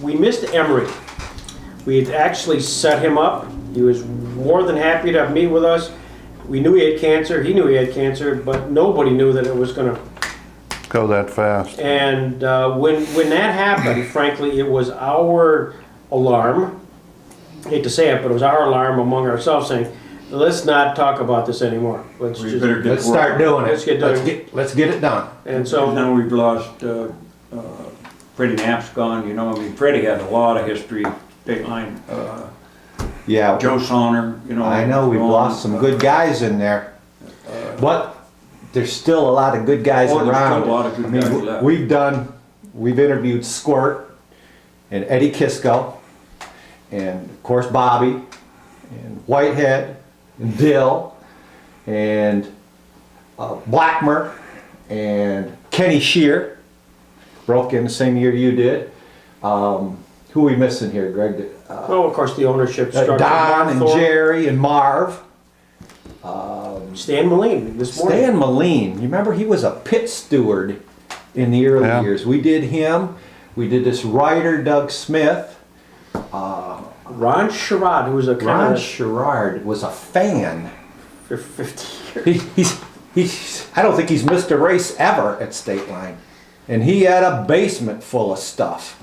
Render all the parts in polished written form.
we missed Emery. We had actually set him up. He was more than happy to meet with us. We knew he had cancer. He knew he had cancer, but nobody knew that it was going to go that fast. And when that happened, frankly, it was our alarm. I hate to say it, but it was our alarm among ourselves saying, let's not talk about this anymore. Let's start doing it. Let's get it done. And so now we've lost Freddie Knapp's gone. You know, I mean, Freddie had a lot of history. Big line. Yeah. Joe Sonner. You know. I know we've lost some good guys in there, but there's still a lot of good guys around. There's still a lot of good guys left. We've interviewed Squirt and Eddie Kisco, and of course Bobby, and Whitehead, and Dill, and Blackmer, and Kenny Shear, broke in the same year you did. Who are we missing here, Greg? well, of course, the ownership structure. Don and Jerry and Marv. Stan Moline this morning. Stan Moline, you remember he was a pit steward in the early years. We did him. We did this writer, Doug Smith. Ron Sherrod, who was a Ron Sherrard was a fan. for 50 years. I don't think he's missed a race ever at State Line. And he had a basement full of stuff.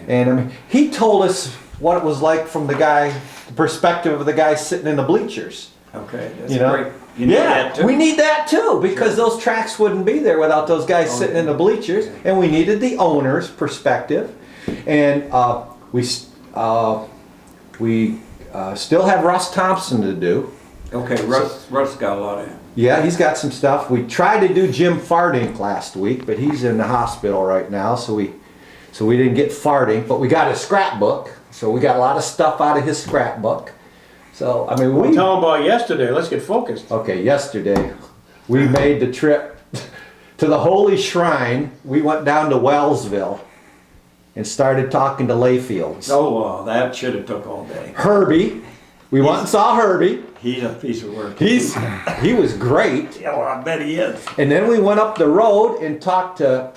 And I mean, he told us what it was like from the perspective of the guy sitting in the bleachers. Okay, that's You know? great. You need that too. We need that too, because those tracks wouldn't be there without those guys sitting in the bleachers, and we needed the owner's perspective. And we still have Russ Thompson to do. Okay, Russ got a lot of him. Yeah, he's got some stuff. We tried to do Jim Fardink last week, but he's in the hospital right now, so we didn't get Fardink, but we got his scrapbook. So we got a lot of stuff out of his scrapbook. So, I mean, We'll tell them about yesterday. Let's get focused. Okay, yesterday we made the trip to the Holy Shrine. We went down to Wellsville and started talking to Layfields. Oh, well, that should have took all day. Herbie, we went and saw Herbie. He's a piece of work. He was great. Yeah, well, I bet he is. And then we went up the road and talked to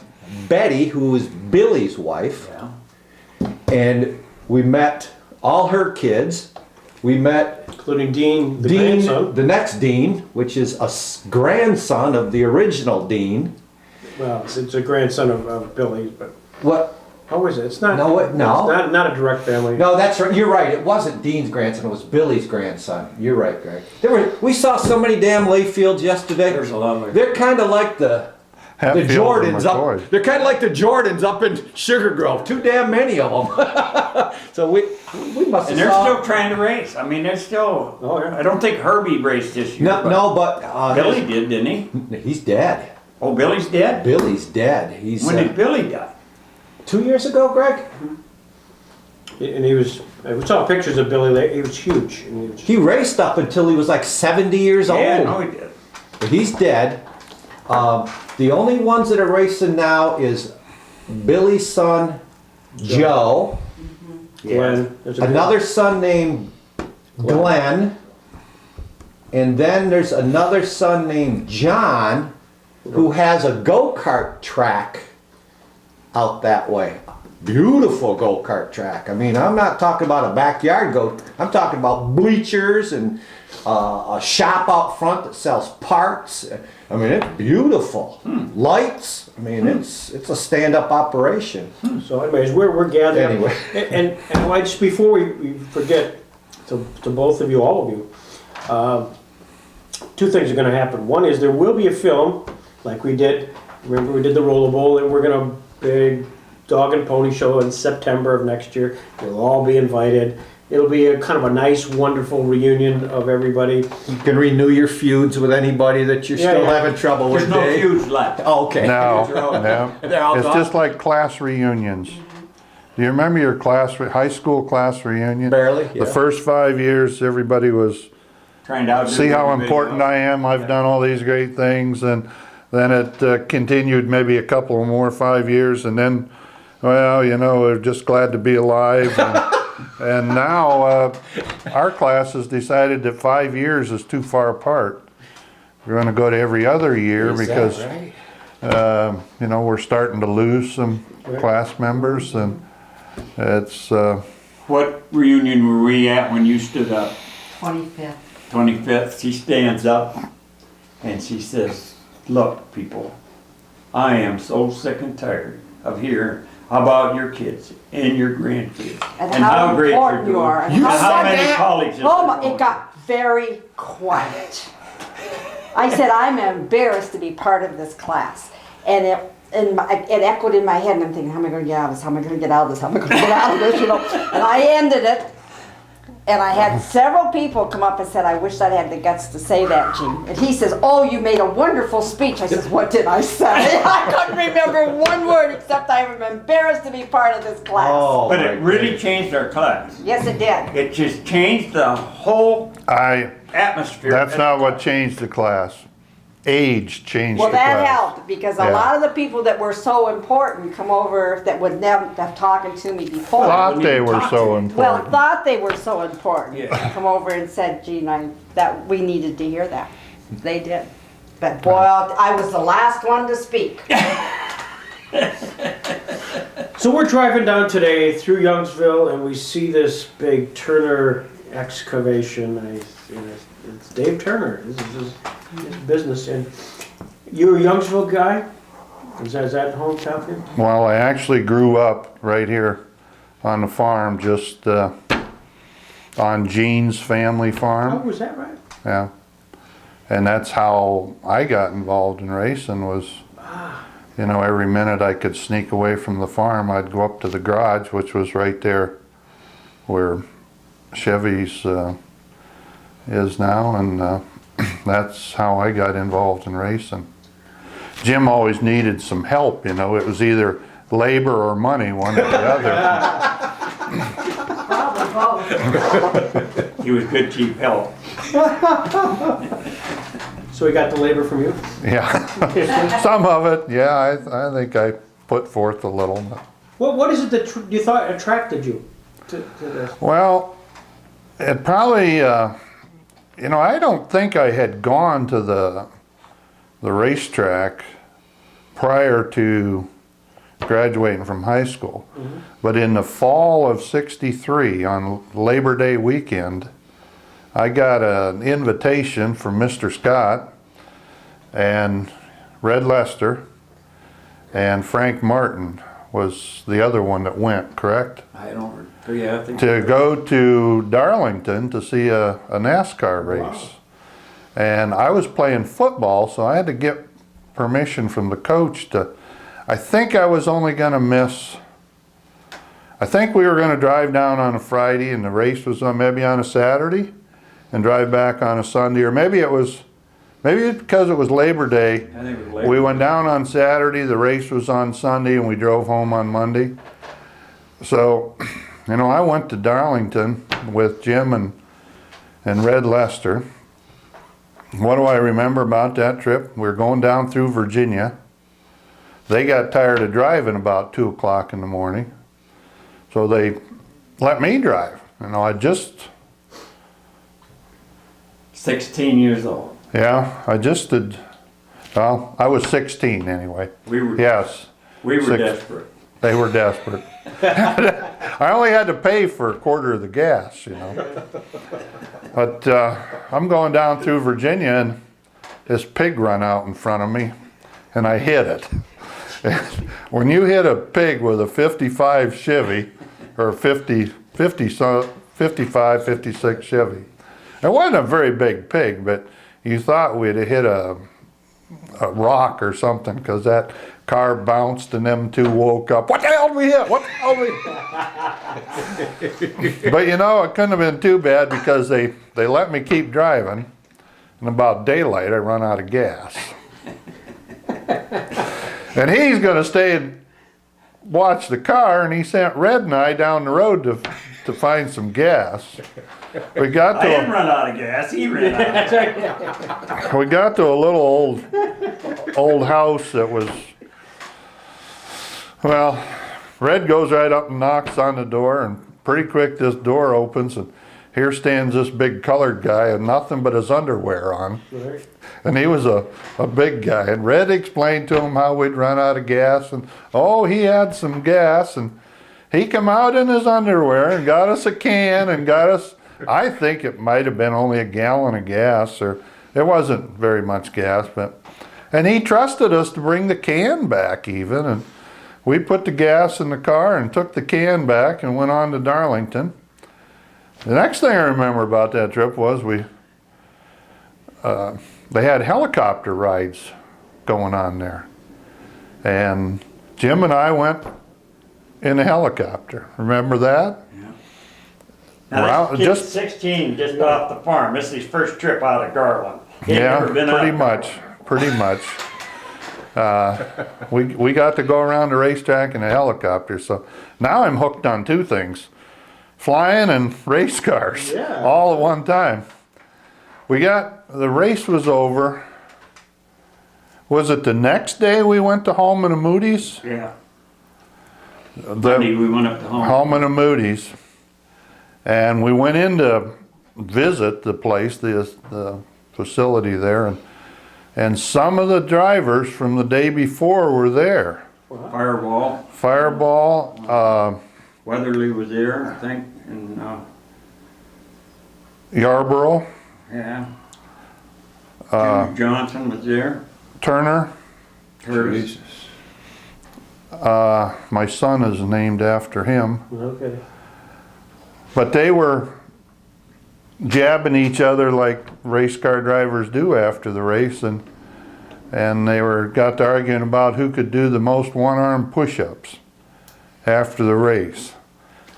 Betty, who was Billy's wife. Yeah. And we met all her kids. We met Including Dean, the Dean, grandson. the next Dean, which is a grandson of the original Dean. Well, it's a grandson of Billy's, but What? how is it? It's not. No, no. It's not a direct family. No, that's right. You're right. It wasn't Dean's grandson. It was Billy's grandson. You're right, Greg. We saw so many damn Layfields yesterday. There's a lot of They're kind of like the Hatfield and Jordans McCoy. up. They're kind of like the Jordans up in Sugar Grove. Too damn many of them. So we must have And they're saw. still trying to race. I mean, they're still. Oh, yeah. I don't think Herbie raced this year. But Billy did, didn't he? he's dead. Oh, Billy's dead? Billy's dead. He's When did Billy die? 2 years ago, Greg. And we saw pictures of Billy there. He was huge. And He raced up until he was like 70 years old. Yeah, no, he did. But he's dead. The only ones that are racing now is Billy's son, Joe. Glenn. There's a Another son named Glenn. And then there's another son named John who has a go-kart track out that way. Beautiful go-kart track. I mean, I'm not talking about a backyard I'm talking about bleachers and a shop out front that sells parts. I mean, it's beautiful. Lights. I mean, it's a stand-up operation. So anyways, we're gathering. Anyway. And like, just before we forget, to both of you, all of you, two things are going to happen. One is there will be a film, like we did. Remember, we did the Roller Bowl, and we're going to big dog and pony show in September of next year. We'll all be invited. It'll be a kind of a nice, wonderful reunion of everybody. You can renew your feuds with anybody that you're still having trouble There's with. no Dave. feuds left. Oh, okay. No, They're all no. It's gone? just like class reunions. Do you remember your high school class reunion? Barely, yeah. The first 5 years, everybody was, Trying to outdo see how everybody important else. I am, I've done all these great things, and then it continued maybe a couple more 5 years, and then, well, you know, we're just glad to be alive. And now our class has decided that 5 years is too far apart. We're going to go to every other year Is that because, right? you know, we're starting to lose some class members, and It's, What reunion were we at when you stood up? 25th. 25th, she stands up and she says, look, people, I am so sick and tired of hearing about your kids and your grandkids. And how great important you're you are. doing, And and how said many that. colleges Oh they're my, going it got very quiet. I said, I'm embarrassed to be part of this class. And it echoed in my head, and I'm thinking, how am I going to get out of this? How am I going to get out of this? How am I going to get out of this? You know? And I ended it. And I had several people come up and said, I wish I'd had the guts to say that, Gene. And he says, oh, you made a wonderful speech. I says, what did I say? I couldn't remember one word except I am embarrassed to be part of this class. Oh, But my it really goodness. changed our class. Yes, it did. It just changed the whole atmosphere. that's not what changed the class. Age changed Well, the class. that helped because a Yeah. lot of the people that were so important come over that would never have talked to me before. Thought they When you were talk so to- Well, important. thought they were so important. Yeah. Come over and said, Gene, that we needed to hear that. They did. But boy, I was the last one to speak. So we're driving down today through Youngsville and we see this big Turner excavation. It's Dave Turner. This is his business. And you're a Youngsville guy? Is that hometown for you? Well, I actually grew up right here on the farm, just on Gene's family Oh, farm. was that right? Yeah. And that's how I got involved in racing was, you know, every minute I could sneak away from the farm, I'd go up to the garage, which was right there where Chevy's is now, and that's how I got involved in racing. Jim always needed some help, you know, it was either labor or money, one or the other. Probably both. He was good cheap help. So he got the labor from you? Yeah, some of it, yeah, I think I put forth a little. But. What is it that you thought attracted you to this? Well, it probably, you know, I don't think I had gone to the racetrack prior to graduating from high school. Mm-hmm. But in the fall of '63, on Labor Day weekend, I got an invitation from Mr. Scott and Red Lester, and Frank Martin was the other one that went, correct? I don't, yeah, I think. To go to Darlington to see a NASCAR race. Wow. And I was playing football, so I had to get permission from the coach to, I think I was only gonna miss, I think we were gonna drive down on a Friday and the race was on maybe on a Saturday and drive back on a Sunday, or maybe it's because it was Labor Day. I think it was Labor We Day. went down on Saturday, the race was on Sunday, and we drove home on Monday. So, you know, I went to Darlington with Jim and Red Lester. What do I remember about that trip? We were going down through Virginia. They got tired of driving about 2 o'clock in the morning. So they let me drive. You know, I just, 16 years old. yeah, I just did, well, I was 16 anyway. We were, Yes, we were six. desperate. they were desperate. I only had to pay for a quarter of the gas, you know. But I'm going down through Virginia and this pig run out in front of me and I hit it. When you hit a pig with a 55 Chevy or 55, 56 Chevy, it wasn't a very big pig, but you thought we'd have hit a rock or something because that car bounced and them two woke up. What the hell did we hit? What the hell did we hit? But you know, it couldn't have been too bad because they let me keep driving. And about daylight, I run out of gas. And he's going to stay and watch the car, and he sent Red and I down the road to find some gas. We got I didn't to run out of gas, he ran out of gas. we got to a little old house that was, well, Red goes right up and knocks on the door, and pretty quick this door opens, and here stands this big colored guy with nothing but his underwear on. Right. And he was a big guy. And Red explained to him how we'd run out of gas. And, oh, he had some gas. And he come out in his underwear and got us a can and got us, I think it might have been only a gallon of gas, or it wasn't very much gas, and he trusted us to bring the can back even, and we put the gas in the car and took the can back and went on to Darlington. The next thing I remember about that trip was they had helicopter rides going on there. And Jim and I went in a helicopter. Remember that? Now, Well, this kid's just- 16, just off the farm. This is his first trip out of Garland. He'd Yeah, never been out pretty of much, pretty much. We got to go around the racetrack in a helicopter, so now I'm hooked on two things. Flying and race cars, Yeah. all at one time. The race was over. Was it the next day we went to Holman and Moody's? Yeah. Monday we went up to home. Holman and Moody's. And we went in to visit the place, the facility there, and some of the drivers from the day before were there. Fireball. Fireball, Weatherly was there, I think, and Yarborough, yeah. Jimmy Johnson was there. Turner. Curtis. My son is named after him. Okay. But they were jabbing each other like race car drivers do after the race, and they got to arguing about who could do the most one-arm push-ups after the race.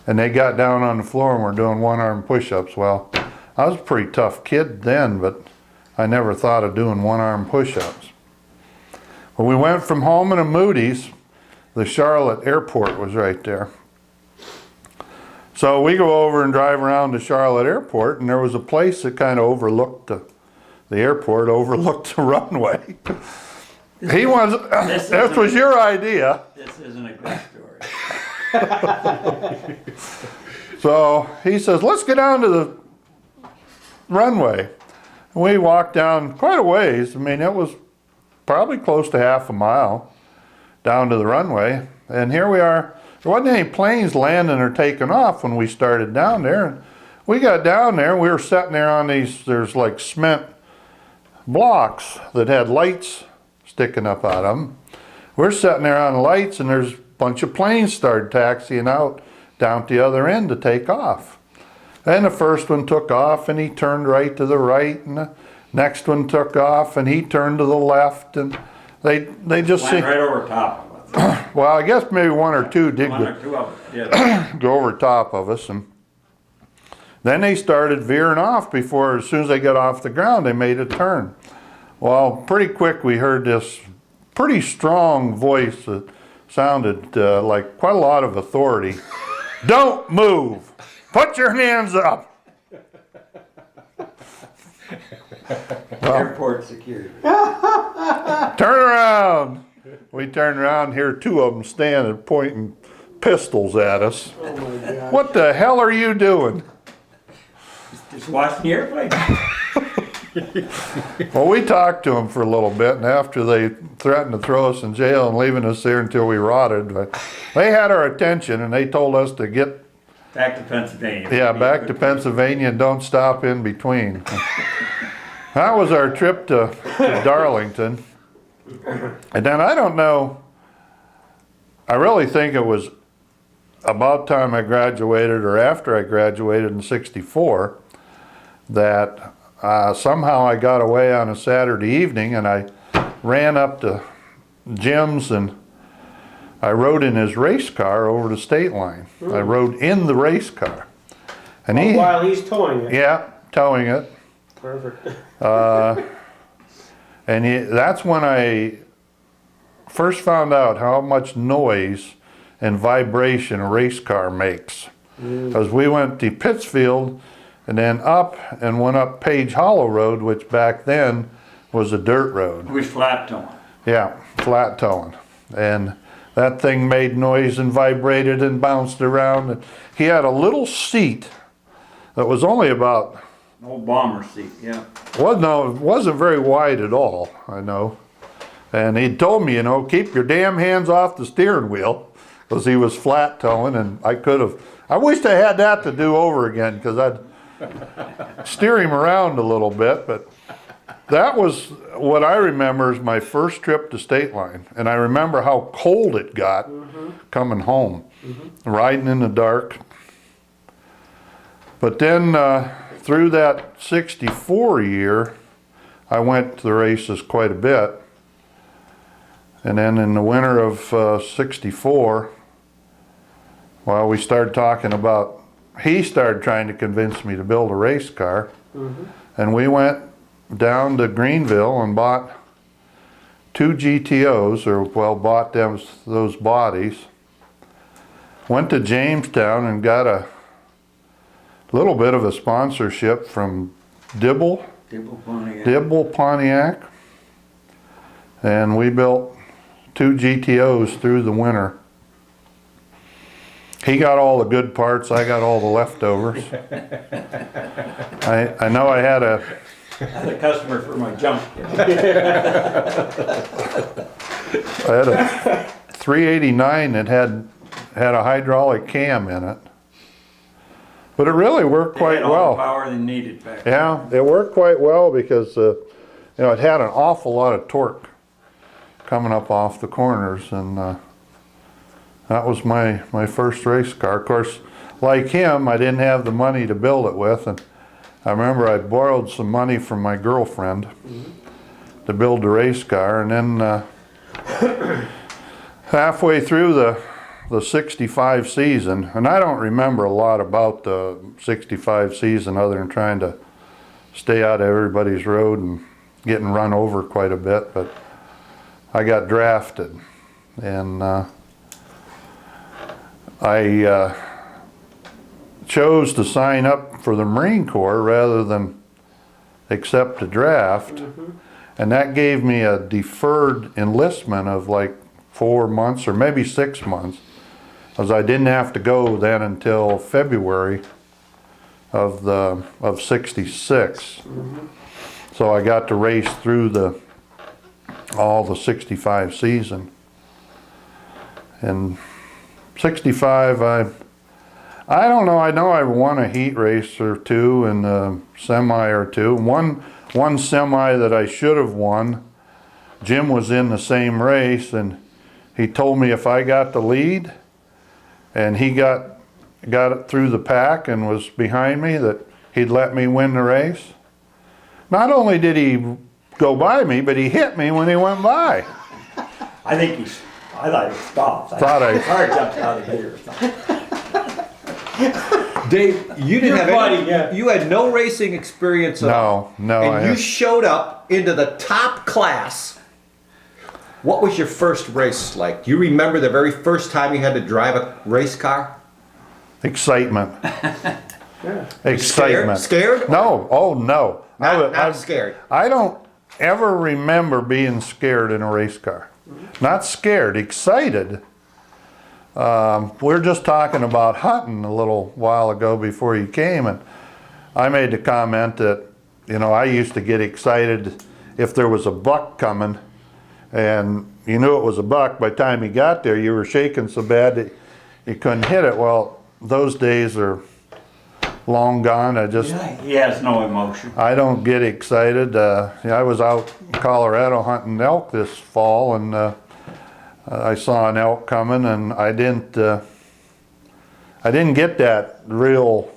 And they got down on the floor and were doing one-arm push-ups. Well, I was a pretty tough kid then, but I never thought of doing one-arm push-ups. When we went from Holman and Moody's, the Charlotte airport was right there. So we go over and drive around the Charlotte airport, and there was a place that kind of overlooked the airport, overlooked the runway. This was your idea. This isn't a good story. So he says, let's get down to the runway. And we walked down quite a ways. I mean, it was probably close to half a mile down to the runway. And here we are. There wasn't any planes landing or taking off when we started down there. And we got down there and we were sitting there on there's like cement blocks that had lights sticking up out of them. We're sitting there on the lights, and there's a bunch of planes started taxiing out down at the other end to take off. And the first one took off and he turned right to the right, and the next one took off and he turned to the left, and they just Went right over top of us. well, I guess maybe one or two did One or two of us did. go over top of us, and then they started veering off as soon as they got off the ground, they made a turn. Well, pretty quick we heard this pretty strong voice that sounded like quite a lot of authority. Don't move! Put your hands up! Airport security. Turn around! We turned around and here two of them standing pointing pistols at us. Oh my God. What the hell are you doing? Just watch the airplane. Well, we talked to them for a little bit, and after they threatened to throw us in jail and leaving us there until we rotted, but they had our attention and they told us to get Back to Pennsylvania. back to Pennsylvania and don't stop in between. That was our trip to Darlington. And then I don't know, I really think it was about time I graduated or after I graduated in '64 that somehow I got away on a Saturday evening and I ran up to Jim's and I rode in his race car over the state line. I rode in the race car. And While he's towing it. yeah, towing it. Perfect. And that's when I first found out how much noise and vibration a race car makes. Because we went to Pittsfield and then up and went up Page Hollow Road, which back then was a dirt road. We was flat towing. Yeah, flat towing. And that thing made noise and vibrated and bounced around. And he had a little seat that was only about, Old bomber seat, yeah. it wasn't very wide at all, I know. And he told me, keep your damn hands off the steering wheel, because he was flat towing, and I wished I had that to do over again, because I'd steer him around a little bit, but that was what I remember is my first trip to State Line. And I remember how cold it got coming home, riding in the dark. But then through that 64 year, I went to the races quite a bit. And then in the winter of 64, well, we started talking about, he started trying to convince me to build a race car. And we went down to Greenville and bought 2 GTOs, or well, bought those bodies. Went to Jamestown and got a little bit of a sponsorship from Dibble Pontiac, and we built 2 GTOs through the winter. He got all the good parts, I got all the leftovers. I know I had a customer for my junk. I had a 389 that had a hydraulic cam in it. But it really worked quite All the well. power they needed back then. Yeah, it worked quite well because it had an awful lot of torque coming up off the corners, and that was my first race car. Of course, like him, I didn't have the money to build it with, and I remember I borrowed some money from my girlfriend to build the race car, and then halfway through the 65 season, and I don't remember a lot about the 65 season other than trying to stay out of everybody's road and getting run over quite a bit, but I got drafted, and I chose to sign up for the Marine Corps rather than accept a draft, and that gave me a deferred enlistment of like 4 months or maybe 6 months, because I didn't have to go then until February of 66. So I got to race through all the 65 season. And 65, I don't know, I know I won a heat race or two and a semi or two. One semi that I should have won, Jim was in the same race, and he told me if I got the lead and he got it through the pack and was behind me, that he'd let me win the race. Not only did he go by me, but he hit me when he went by. I thought he stopped. Thought I- Car jumped out of gear or something. Dave, you didn't Your have buddy, any, yeah. you had no racing experience at all. No, And you showed up into the top class. What was your first race like? Do you remember the very first time you had to drive a race car? excitement. Yeah. Excitement. Scared? No, oh no. Not scared. I don't ever remember being scared in a race car. Not scared, excited. We were just talking about hunting a little while ago before you came, and I made the comment that, I used to get excited if there was a buck coming, and you knew it was a buck. By the time you got there, you were shaking so bad that you couldn't hit it. Well, those days are long gone. He has no emotion. I don't get excited. I was out in Colorado hunting elk this fall, and I saw an elk coming, and I didn't get that real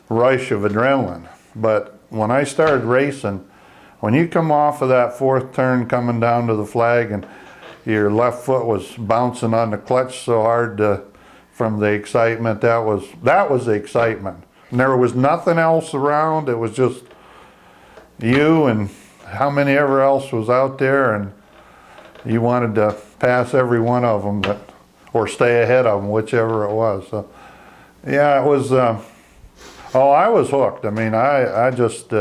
rush of adrenaline. But when I started racing, when you come off of that fourth turn coming down to the flag, and your left foot was bouncing on the clutch so hard from the excitement, that was the excitement. And there was nothing else around. It was just you and how many ever else was out there, and you wanted to pass every one of them, or stay ahead of them, whichever it was. So, yeah, it was. I was hooked. I mean, I just.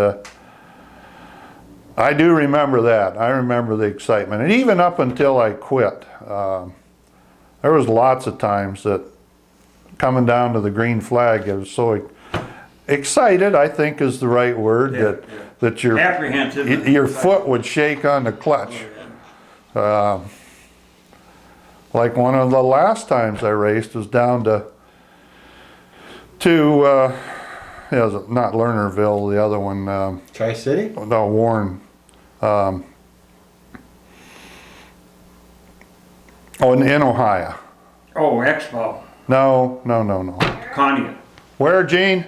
I do remember that. I remember the excitement, and even up until I quit, there was lots of times that coming down to the green flag, I was so excited, I think is the right word, that your Apprehensive. your foot would shake on the clutch. Like one of the last times I raced was down to not Lernerville, the other one, Tri-City? no, Warren. In Ohio. Oh, Expo, No. Conneaut. Where, Gene?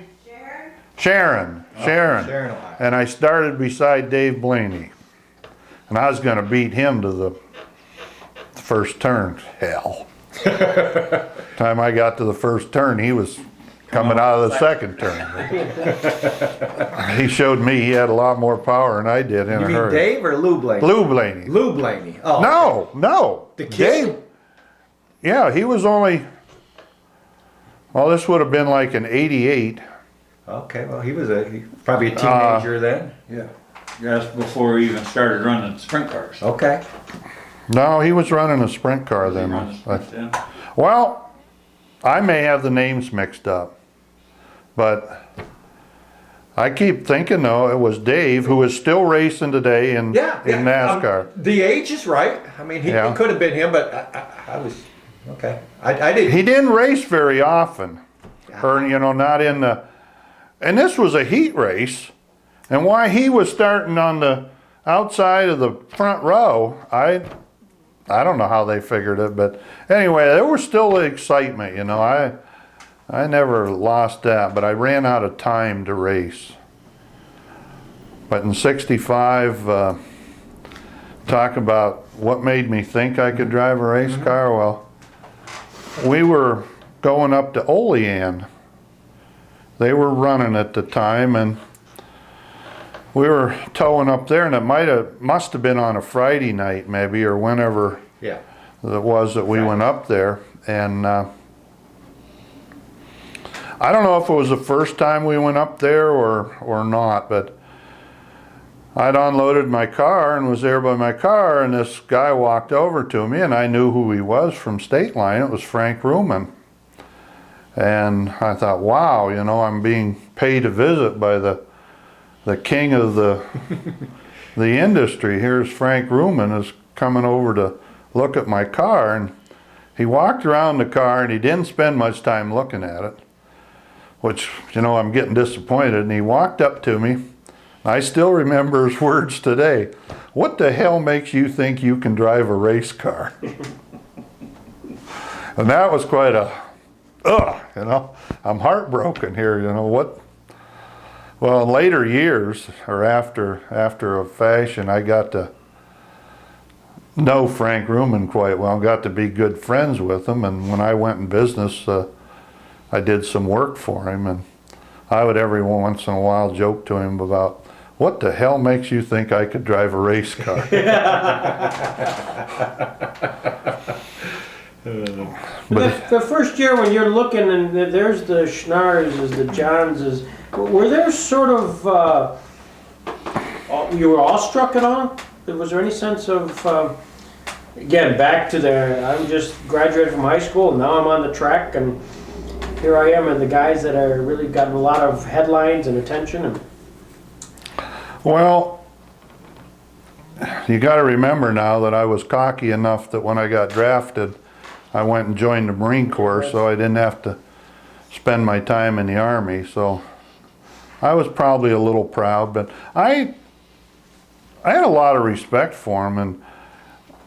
Sharon. Sharon, Ohio. And I started beside Dave Blaney. And I was going to beat him to the first turn. Hell. Time I got to the first turn, he was coming out of the second turn. He showed me he had a lot more power than I did in You a mean hurry. Dave or Lou Blaney? Lou Blaney. Lou Blaney. Oh. No. The kid? Dave. Yeah, he was only, well, this would have been like an 88. Okay, well, he was probably a teenager then. Yeah. That's before he even started running sprint cars. Okay. No, he was running a sprint car then. Well, I may have the names mixed up, but I keep thinking though it was Dave who is still racing today in NASCAR. The age is right. I mean, he Yeah. it could have been him, but I was okay. I didn't. He didn't race very often, or not in the. And this was a heat race, and why he was starting on the outside of the front row, I don't know how they figured it, but anyway, there was still the excitement, I never lost that, but I ran out of time to race. But in '65, talk about what made me think I could drive a race car. Well, we were going up to Olean. They were running at the time, and we were towing up there, and it must have been on a Friday night maybe, or whenever Yeah. it was that we went up there. And I don't know if it was the first time we went up there or not, but I'd unloaded my car and was there by my car, and this guy walked over to me, and I knew who he was from State Line. It was Frank Ruman. And I thought, wow, I'm being paid a visit by the king of the industry. Here's Frank Ruman is coming over to look at my car. And he walked around the car and he didn't spend much time looking at it, which, I'm getting disappointed. And he walked up to me. I still remember his words today. What the hell makes you think you can drive a race car? And that was quite I'm heartbroken here, what? Well, in later years, or after a fashion, I got to know Frank Ruman quite well, got to be good friends with him, and when I went in business, I did some work for him, and I would every once in a while joke to him about, what the hell makes you think I could drive a race car? The first year when you're looking and there's the Schnarrs, the Johnses, were there sort of, you were awestruck at all? Was there any sense of, again, back to I just graduated from high school and now I'm on the track and here I am and the guys that are really gotten a lot of headlines and attention. Well, you got to remember now that I was cocky enough that when I got drafted, I went and joined the Marine Corps, so I didn't have to spend my time in the Army. So I was probably a little proud, but I had a lot of respect for them, and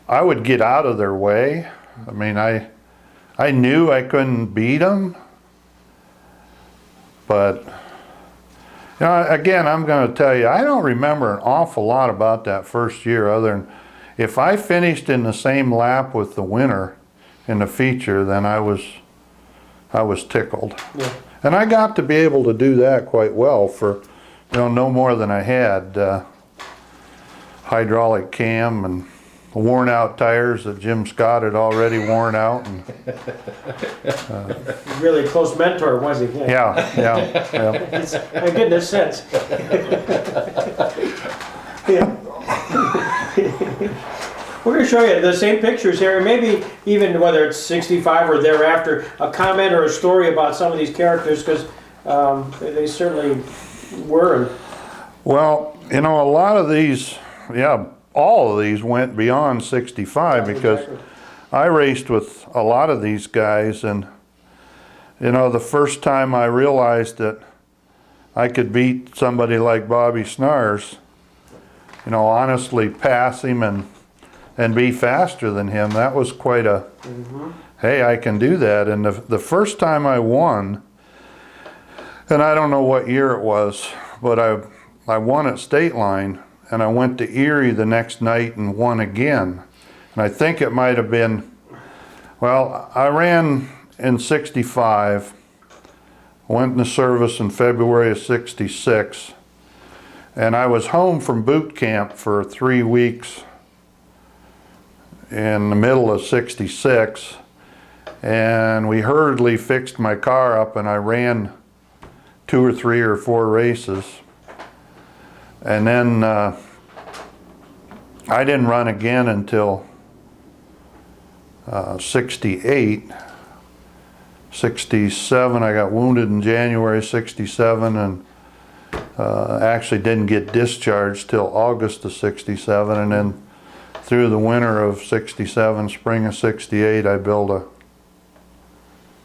I would get out of their way. I mean, I knew I couldn't beat them, but again, I'm going to tell you, I don't remember an awful lot about that first year, other than if I finished in the same lap with the winner in the feature, then I was tickled. Yeah. And I got to be able to do that quite well for no more than I had hydraulic cam and worn out tires that Jim Scott had already worn out. And, Really close mentor, was he? yeah. I get this sense. Yeah. We're going to show you the same pictures here, and maybe even whether it's 65 or thereafter, a comment or a story about some of these characters, because they certainly were. Well, a lot of these, all of these went beyond 65 because I raced with a lot of these guys, and you know, the first time I realized that I could beat somebody like Bobby Snars, you know, honestly pass him and be faster than him, that was quite a, hey, I can do that. And the first time I won, and I don't know what year it was, but I won at State Line, and I went to Erie the next night and won again. And I think it might have been, well, I ran in 65, went into service in February of 66, and I was home from boot camp for 3 weeks in the middle of 66, and we hurriedly fixed my car up, and I ran 2 or 3 or 4 races. And then I didn't run again until 68. 67, I got wounded in January 67, and actually didn't get discharged till August of 67, and then through the winter of 67, spring of 68, I built a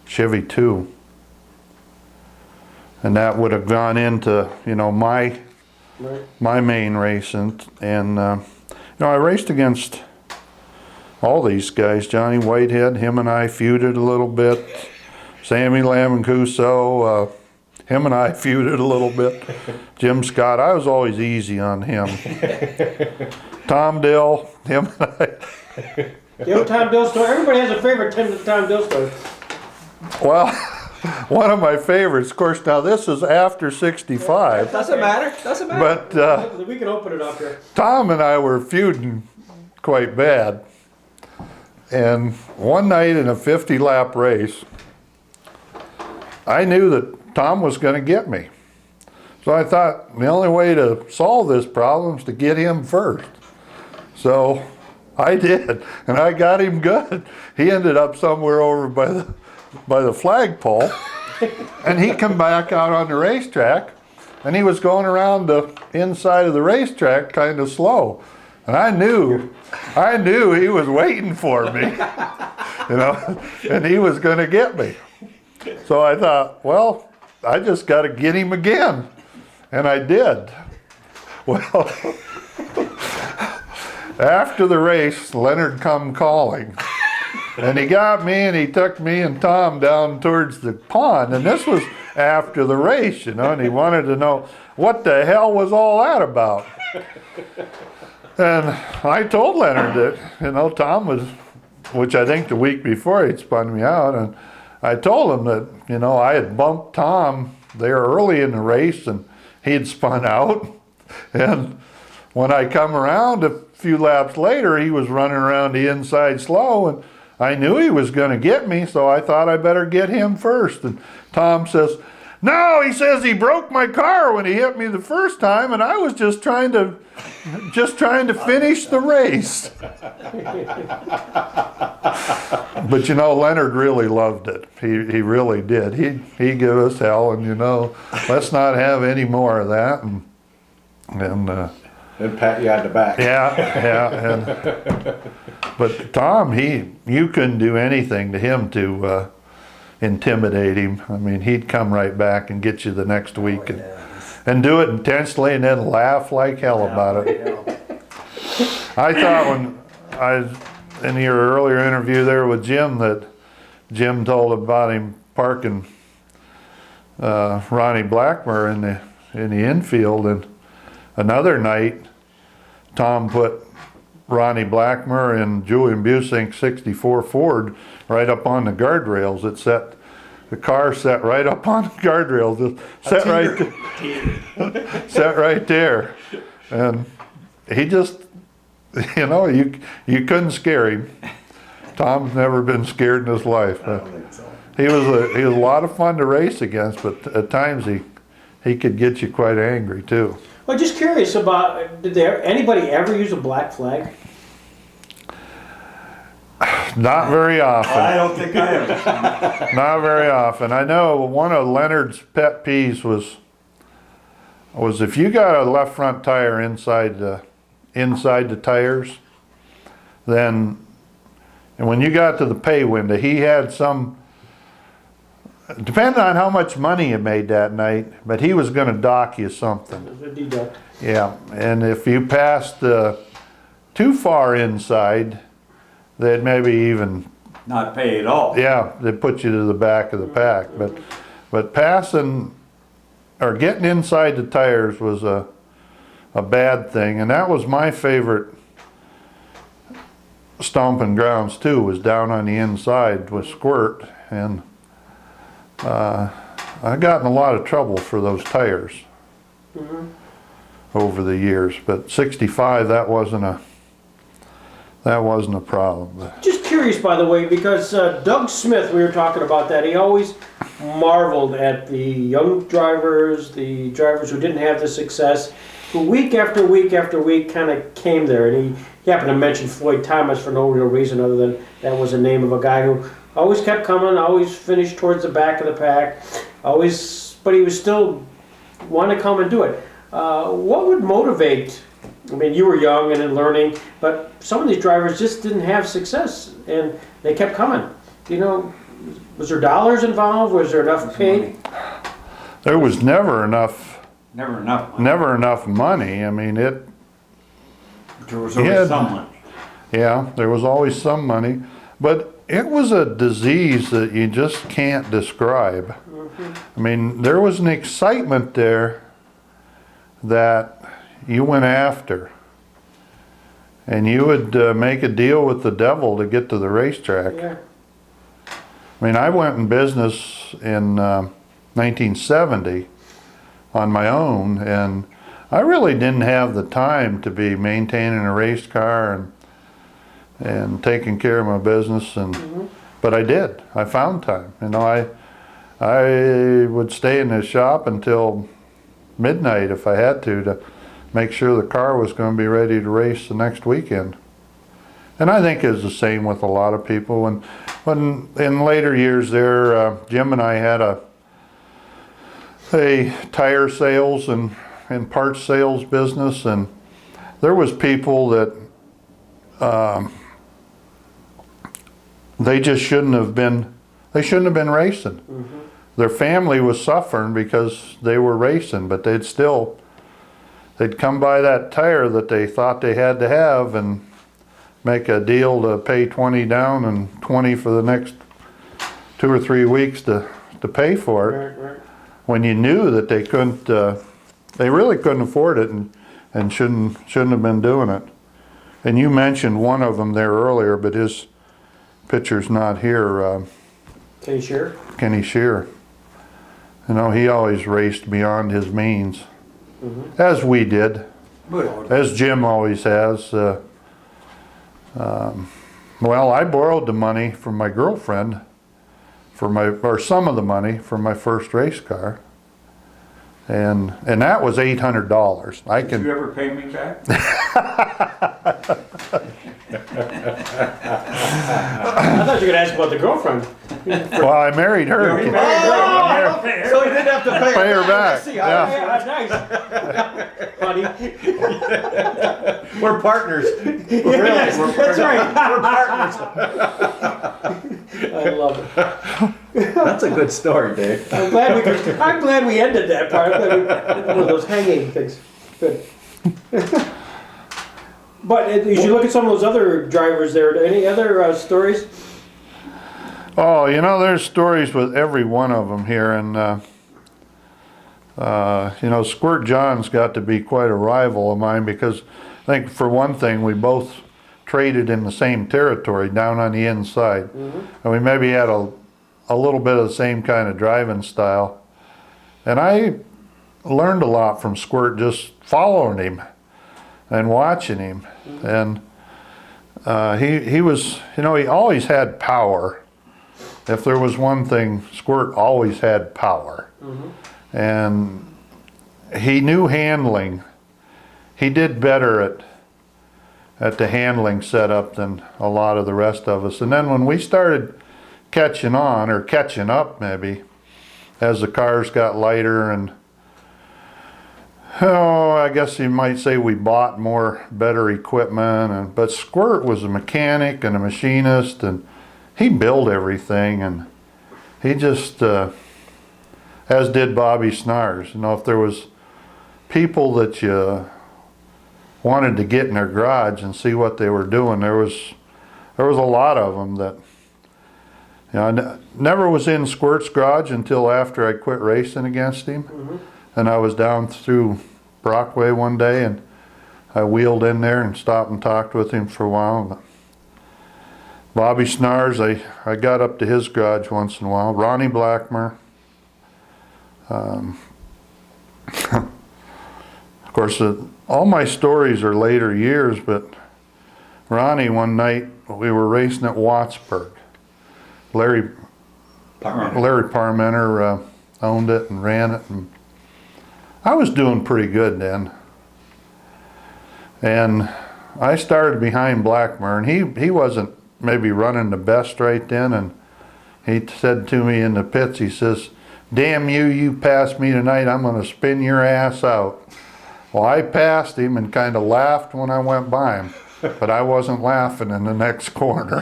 Chevy 2. And that would have gone into, you know, my main race, and you know, I raced against all these guys. Johnny Whitehead, him and I feuded a little bit. Sammy Lamancuso, him and I feuded a little bit. Jim Scott, I was always easy on him. Tom Dill, him and I. You know, Tom Dill story. Everybody has a favorite Tom Dill story. Well, one of my favorites, of course, now this is after 65. Doesn't matter. But We can open it up here. Tom and I were feuding quite bad. And one night in a 50-lap race, I knew that Tom was going to get me. So I thought the only way to solve this problem is to get him first. So I did, and I got him good. He ended up somewhere over by the flagpole, and he come back out on the racetrack, and he was going around the inside of the racetrack kind of slow. And I knew he was waiting for me, you know, and he was going to get me. So I thought, well, I just got to get him again. And I did. Well, after the race, Leonard come calling. And he got me, and he took me and Tom down towards the pond. And this was after the race, you know, and he wanted to know what the hell was all that about. And I told Leonard that, you know, Tom was, which I think the week before he'd spun me out, and I told him that, you know, I had bumped Tom there early in the race and he'd spun out. And when I come around a few laps later, he was running around the inside slow, and I knew he was going to get me, so I thought I better get him first. And Tom says, no, he says he broke my car when he hit me the first time, and I was just trying to finish the race. But you know, Leonard really loved it. He really did. He gave us hell, and you know, let's not have any more of that. And pat you on the back. Yeah. But Tom, you couldn't do anything to him to intimidate him. I mean, he'd come right back and get you the next week and do it intensely, and then laugh like hell about it. I thought when I was in your earlier interview there with Jim, that Jim told about him parking Ronnie Blackmer in the infield, and another night Tom put Ronnie Blackmer and Julian Busink's 64 Ford right up on the guardrails. The car sat right up on the guardrails, sat right there. And he just, you know, you couldn't scare him. Tom's never been scared in his life. He was a lot of fun to race against, but at times he could get you quite angry too. Well, just curious about, did anybody ever use a black flag? Not very often. I don't think I have. Not very often. I know one of Leonard's pet peeves was if you got a left front tire inside the tires, then And when you got to the pay window, he had some, depending on how much money you made that night, but he was gonna dock you something. There's a deduct. Yeah, and if you passed too far inside, they'd maybe even, Not pay at all. yeah, they'd put you to the back of the pack. But passing or getting inside the tires was a bad thing, and that was my favorite stomping grounds too, was down on the inside with Squirt, and I got in a lot of trouble for those tires over the years. But 65, that wasn't a problem. But Just curious, by the way, because Doug Smith, we were talking about that, he always marveled at the young drivers, the drivers who didn't have the success, who week after week after week kind of came there. And he happened to mention Floyd Thomas for no real reason other than that was the name of a guy who always kept coming, always finished towards the back of the pack, but he was still wanting to come and do it. What would motivate? I mean, you were young and in learning, but some of these drivers just didn't have success, and they kept coming. You know, was there dollars involved? Was there enough pay? there was never enough Never enough money. money. I mean, There was Yeah. always some money. yeah, there was always some money, but it was a disease that you just can't describe. I mean, there was an excitement there that you went after, and you would make a deal with the devil to get to the racetrack. Yeah. I mean, I went in business in 1970 on my own, and I really didn't have the time to be maintaining a race car and taking care of my business, but I did. I found time. You know, I would stay in the shop until midnight if I had to make sure the car was going to be ready to race the next weekend. And I think it's the same with a lot of people. When in later years there, Jim and I had a tire sales and parts sales business, and there was people that they just shouldn't have been racing. Their family was suffering because they were racing, but they'd come by that tire that they thought they had to have and make a deal to pay 20 down and 20 for the next 2 or 3 weeks to pay for it. Right. When you knew that they couldn't, they really couldn't afford it and shouldn't have been doing it. And you mentioned one of them there earlier, but his picture's not here. Can you share? Kenny Shear. You know, he always raced beyond his means, as we did, as Jim always has. Well, I borrowed the money from my girlfriend or some of the money for my first race car, and that was $800. Did you ever pay me back? I thought you were going to ask about the girlfriend. Well, I married her. You married her. So he didn't have to pay Pay her back. See, Yeah. Yeah, nice. Buddy. We're partners. Yes, that's right. We're partners. I love it. That's a good story, Dave. I'm glad we ended that part. I'm glad we did one of those hanging things. Good. But as you look at some of those other drivers there, any other stories? Oh, you know, there's stories with every one of them here, and you know, Squirt John's got to be quite a rival of mine because I think for one thing we both traded in the same territory down on the inside, and we maybe had a little bit of the same kind of driving style, and I learned a lot from Squirt just following him and watching him, and he was, you know, he always had power. If there was one thing, Squirt always had power. And he knew handling. He did better at the handling setup than a lot of the rest of us. And then when we started catching on, or catching up maybe, as the cars got lighter and Oh, I guess you might say we bought better equipment, but Squirt was a mechanic and a machinist, and he built everything, and he just, as did Bobby Snars. You know, if there was people that you wanted to get in their garage and see what they were doing, there was a lot of them that, you know, I never was in Squirt's garage until after I quit racing against him. Mhm. And I was down through Brockway one day, and I wheeled in there and stopped and talked with him for a while. Bobby Snars, I got up to his garage once in a while. Ronnie Blackmer. Of course, all my stories are later years, but Ronnie, one night, we were racing at Wattsburg. Larry Parmenter owned it and ran it, and I was doing pretty good then. And I started behind Blackmer, and he wasn't maybe running the best right then, and he said to me in the pits, he says, "Damn you, you passed me tonight, I'm gonna spin your ass out." Well, I passed him and kind of laughed when I went by him, but I wasn't laughing in the next corner.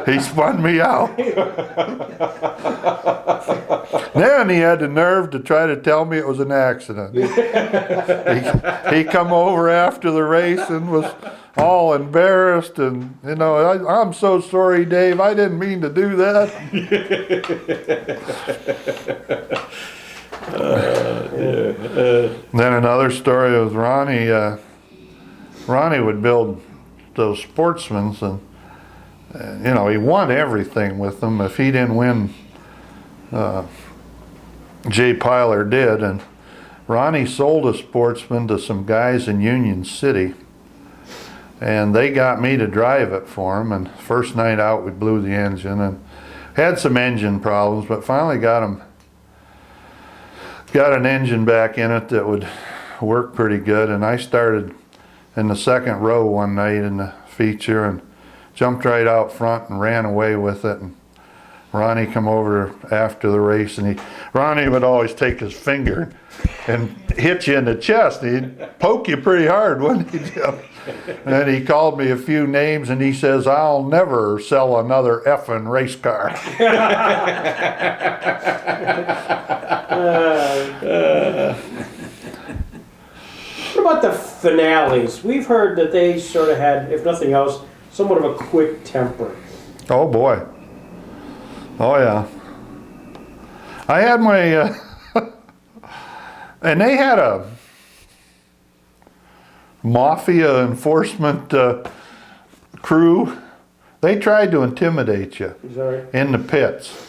He spun me out. Then he had the nerve to try to tell me it was an accident. He come over after the race and was all embarrassed, and you know, I'm so sorry, Dave, I didn't mean to do that. Then another story was Ronnie. Ronnie would build those Sportsmans, and you know, he won everything with them. If he didn't win, Jay Pilar did. And Ronnie sold a Sportsman to some guys in Union City, and they got me to drive it for him. And first night out, we blew the engine and had some engine problems, but finally got an engine back in it that would work pretty good. And I started in the second row one night in the feature and jumped right out front and ran away with it. And Ronnie come over after the race, and Ronnie would always take his finger and hit you in the chest. He'd poke you pretty hard, wouldn't he, Jim? And he called me a few names, and he says, "I'll never sell another effing race car." What about the finales? We've heard that they sort of had, if nothing else, somewhat of a quick temper. Oh boy. Oh yeah. I had my, and they had a mafia enforcement crew. They tried to intimidate you Is that right? in the pits.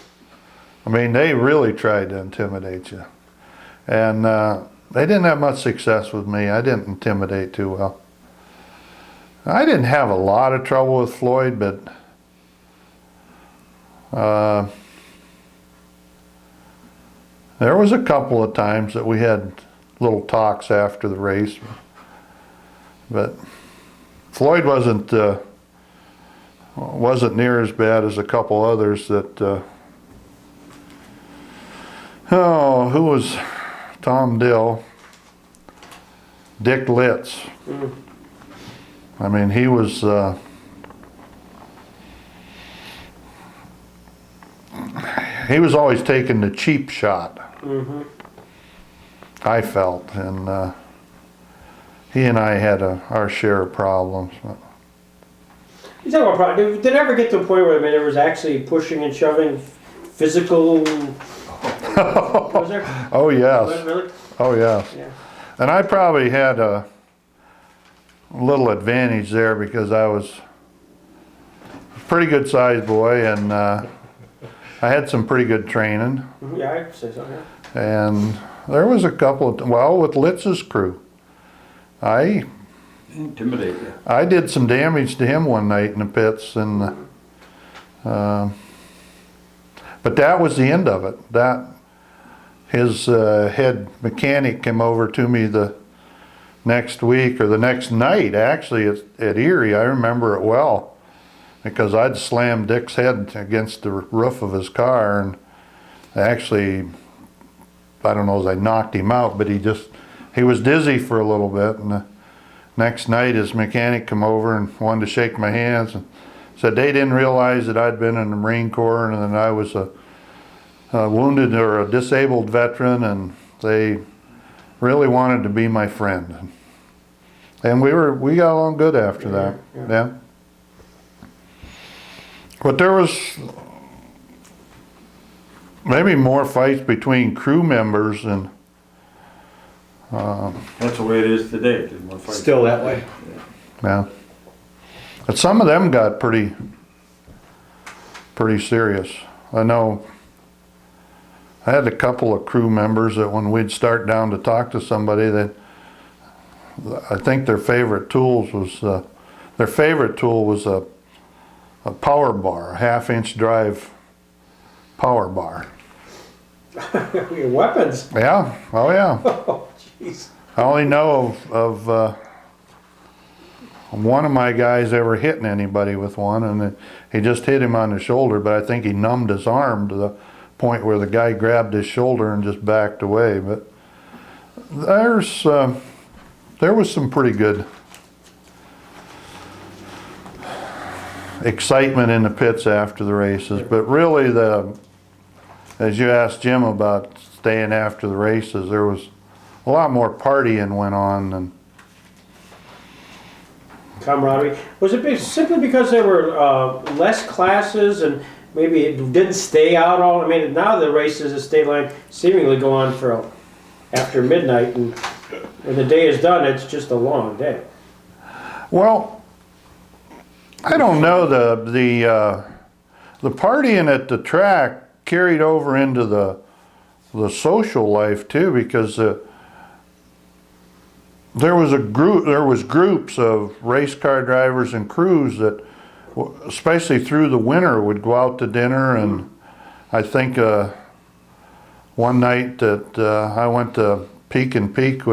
I mean, they really tried to intimidate you. And they didn't have much success with me. I didn't intimidate too well. I didn't have a lot of trouble with Floyd, but there was a couple of times that we had little talks after the race. But Floyd wasn't near as bad as a couple others that who was Tom Dill? Dick Litz. Mm. I mean, he was always taking the cheap shot. Mm-hmm. I felt, and he and I had our share of problems. You talk about problem. Did it ever get to a point where there was actually pushing and shoving, physical? Was there? Oh yes. Really? Oh yes. Yeah. And I probably had a little advantage there because I was a pretty good sized boy, and I had some pretty good training. Yeah, I'd say so. Yeah. And there was a couple of, with Litz's crew, I Intimidate you. did some damage to him one night in the pits, and but that was the end of it. His head mechanic came over to me the next week, or the next night actually, at Erie. I remember it well because I'd slammed Dick's head against the roof of his car and actually I don't know as I knocked him out, but he was dizzy for a little bit. And the next night his mechanic come over and wanted to shake my hands and said they didn't realize that I'd been in the Marine Corps and that I was a wounded or a disabled veteran, and they really wanted to be my friend. And we got along good after that. Yeah. But there was maybe more fights between crew members and That's the way it is today. There's more fights. Still that way. yeah. But some of them got pretty serious. I know I had a couple of crew members that when we'd start down to talk to somebody, that I think their favorite tool was a power bar, a 1/2-inch drive power bar. Your weapons. Yeah, oh yeah. Oh, jeez. I only know of one of my guys ever hitting anybody with one, and he just hit him on the shoulder, but I think he numbed his arm to the point where the guy grabbed his shoulder and just backed away. But there was some pretty good excitement in the pits after the races, but really as you asked Jim about staying after the races, there was a lot more partying went on than Camaraderie. Was it simply because there were less classes and maybe it didn't stay out all? I mean, now the races at State Line seemingly go on for after midnight, and when the day is done, it's just a long day. Well, I don't know, the partying at the track carried over into the social life too, because there was groups of race car drivers and crews that, especially through the winter, would go out to dinner. And I think one night that I went to Peak and Peak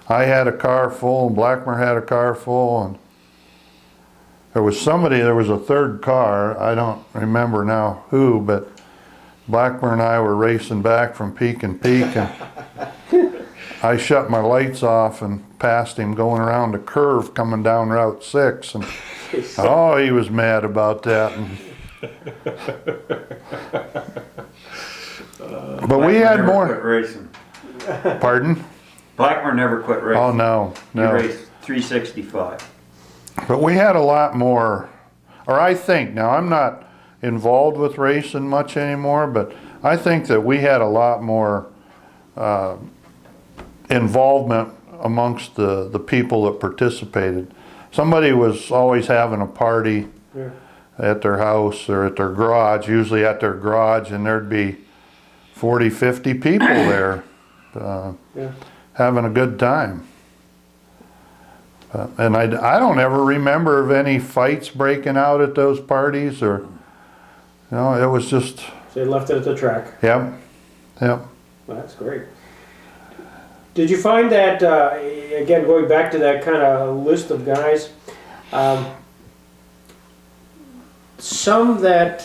I had a car full and Blackmer had a car full, and there was a third car, I don't remember now who, but Blackmer and I were racing back from Peak and Peak, and I shut my lights off and passed him going around a curve coming down Route 6, and oh, he was mad about that. But we had Blackmer never more. quit racing. Pardon? Blackmer never quit racing. Oh no, He no. raced 365. But we had a lot more, or I think, now I'm not involved with racing much anymore, but I think that we had a lot more involvement amongst the people that participated. Somebody was always having a party at their house or at their garage, usually at their garage, and there'd be 40, 50 people there having a good time. And I don't ever remember of any fights breaking out at those parties, or, it was just, So they left it at the track. yep. Well, that's great. Did you find that, again, going back to that kind of list of guys, some that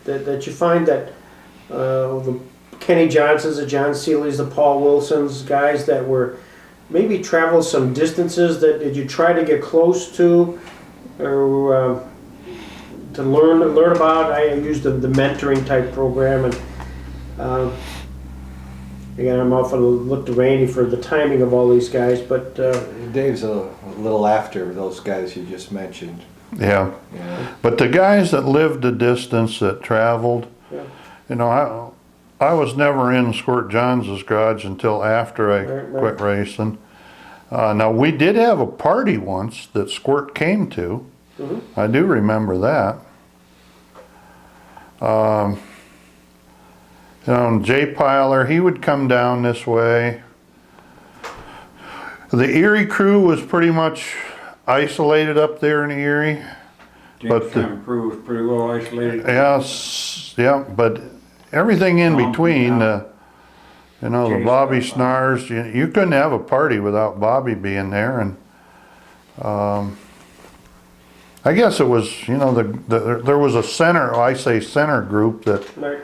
that you find that the Kenny Johnsons, the John Seelys, the Paul Wilsons, guys that were maybe traveled some distances, that did you try to get close to, or to learn about? I used the mentoring type program, and again, I'm often look to Randy for the timing of all these guys, but Dave's a little after those guys you just mentioned. Yeah. Yeah. But the guys that lived the distance, that traveled, Yeah. I was never in Squirt Johns' garage until after I Right. quit racing. Now, we did have a party once that Squirt came to. Mhm. I do remember that. Jay Piler, he would come down this way. The Erie crew was pretty much isolated up there in the Erie. But Jamestown crew was pretty well isolated. Yes, yeah, but everything in between, the Bobby Snars, you couldn't have a party without Bobby being there, and I guess it was, there was a center group that right.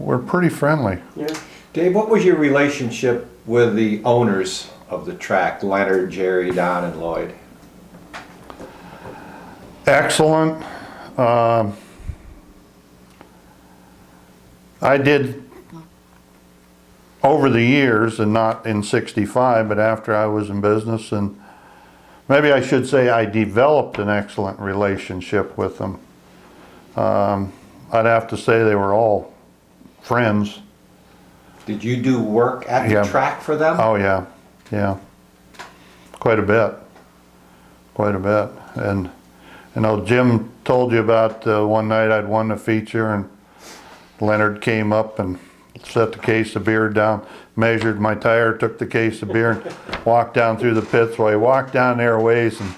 we're pretty friendly. Yeah. Dave, what was your relationship with the owners of the track, Leonard, Jerry, Don, and Lloyd? Excellent. I did over the years, and not in '65, but after I was in business, and maybe I should say I developed an excellent relationship with them. I'd have to say they were all friends. Did you do work at the Yeah. track for them? Oh yeah, yeah, quite a bit, and you know, Jim told you about one night I'd won the feature, and Leonard came up and set the case of beer down, measured my tire, took the case of beer, and walked down through the pits. Well, he walked down there a ways, and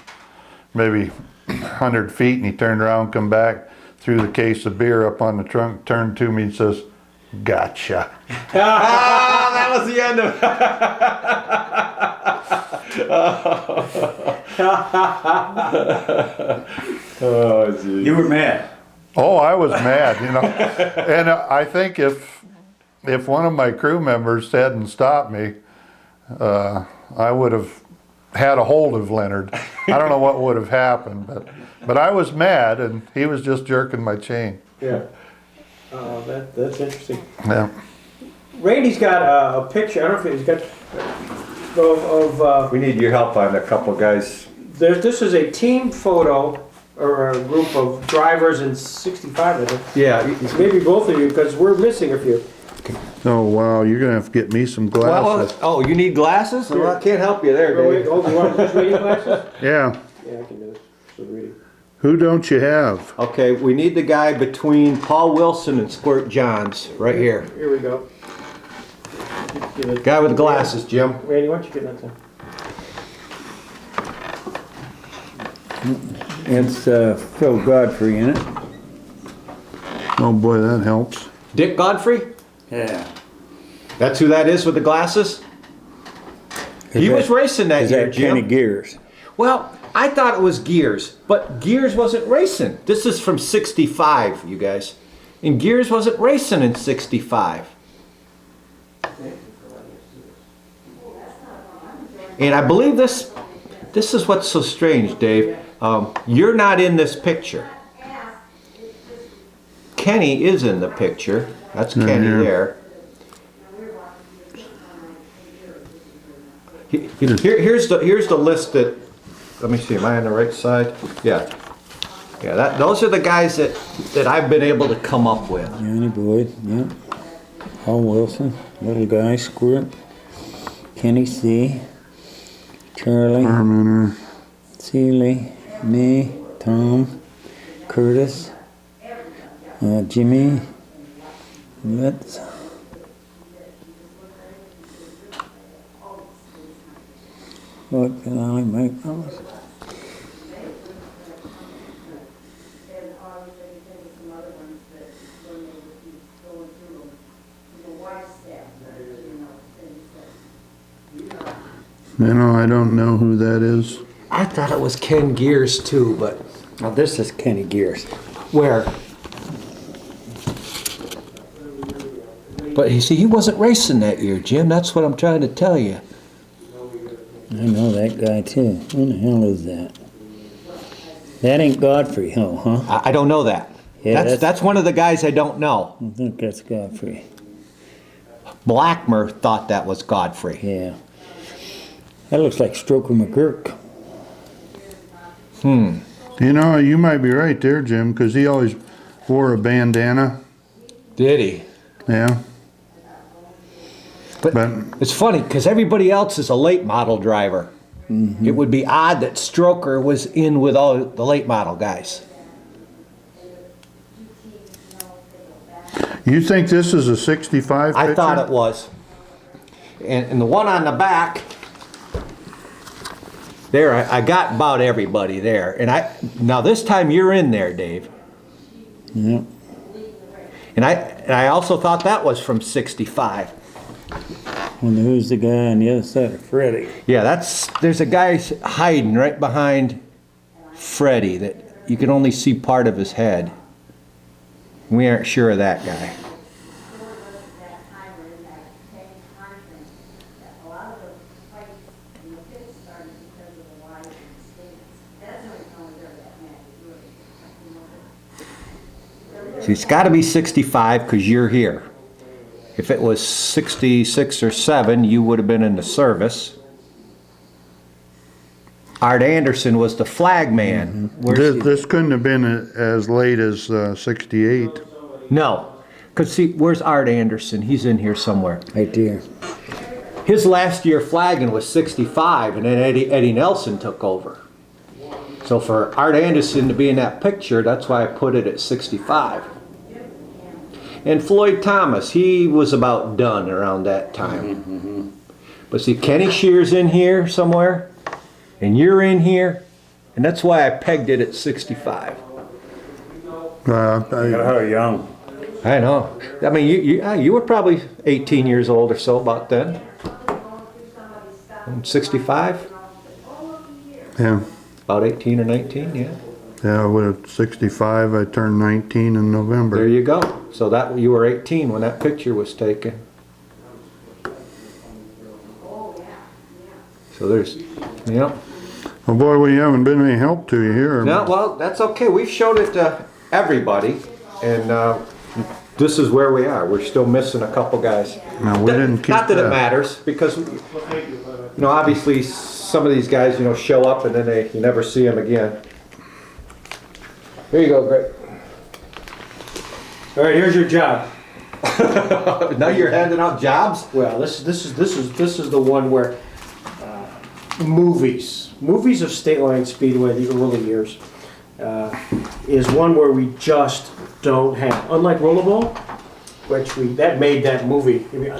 maybe 100 feet, and he turned around, come back, threw the case of beer up on the trunk, turned to me and says, "Gotcha." Ah, that was the end of it. Oh, geez. You were mad. Oh, I was mad, you know. And I think if one of my crew members hadn't stopped me, I would have had a hold of Leonard. I don't know what would have happened, but I was mad, and he was just jerking my chain. Yeah. That's interesting. Yeah. Randy's got a picture. I don't know if he's got of We need your help on a couple guys. this is a team photo or a group of drivers in '65. I think. Yeah. Maybe both of you, because we're missing a few. Oh wow, you're gonna have to get me some Well, glasses. oh, you need glasses? Well, I can't help you there, Oh, wait, Dave. hold, you want just reading glasses? Yeah. Yeah, I can do this. So reading. Who don't you have? Okay, we need the guy between Paul Wilson and Squirt Johns, right here. Here we go. Give it- Guy with glasses, Jim. Randy, why don't you get that thing? It's Phil Godfrey in it. Oh boy, that helps. Dick Godfrey? Yeah. That's who that is with the glasses? He was racing that Is year, that Kenny Jim. Gears? Well, I thought it was Gears, but Gears wasn't racing. This is from '65, you guys. And Gears wasn't racing in '65. And I believe this is what's so strange, Dave. You're not in this picture. Kenny is in the picture. That's Kenny here. there. Here's the list that. Let me see. Am I on the right side? Yeah. Yeah. Those are the guys that I've been able to come up with. Johnny Boyd, yep. Paul Wilson, little guy, Squirt. Kenny C. Charlie, Arminer. Seeley, me, Tom, Curtis, Jimmy, Litz. Look, Ollie, Mike Thomas. You know, I don't know who that is. I thought it was Ken Gears too, but Now this is Kenny Gears. where? But you see, he wasn't racing that year, Jim. That's what I'm trying to tell you. I know that guy too. Who the hell is that? That ain't Godfrey, huh? I don't know that. Yeah, that's one of the guys I don't know. I think that's Godfrey. Blackmer thought that was Godfrey. Yeah. That looks like Stroker McGurk. You know, you might be right there, Jim, because he always wore a bandana. Did he? Yeah. But it's funny because everybody else is a late model driver. It would be odd that Stroker was in with all the late model guys. You think this is a '65 picture? I thought it was. And the one on the back, there, I got about everybody there. And now this time you're in there, Dave. Yep. And I also thought that was from '65. And who's the guy on the other side of Freddie? Yeah, there's a guy hiding right behind Freddie that you can only see part of his head. We aren't sure of that guy. It's got to be 65 because you're here. If it was 66 or 7, you would have been in the service. Art Anderson was the flag man. This couldn't have been as late as 68. No, because see, where's Art Anderson? He's in here somewhere. Right there. His last year flagging was 65, and then Eddie Nelson took over. So for Art Anderson to be in that picture, that's why I put it at 65. And Floyd Thomas, he was about done around that time. But see, Kenny Shear's in here somewhere, and you're in here, and that's why I pegged it at 65. How young? I know. I mean, you were probably 18 years old or so about then. 65? Yeah, About 18 or 19, yeah. yeah, with 65, I turned 19 in November. There you go. So that you were 18 when that picture was taken. So there's, Well, boy, we haven't been any help to you here. No, well, that's okay. We've showed it to everybody, and this is where we are. We're still missing a couple guys. No, we didn't keep Not that it that. matters, because obviously some of these guys, show up and then you never see them again. Here you go, Greg. All right, here's your job. Now you're handing out jobs. Well, this is the one where movies of State Line Speedway, the early years, is one where we just don't have. Unlike Rollerball, which that made that movie. I mean,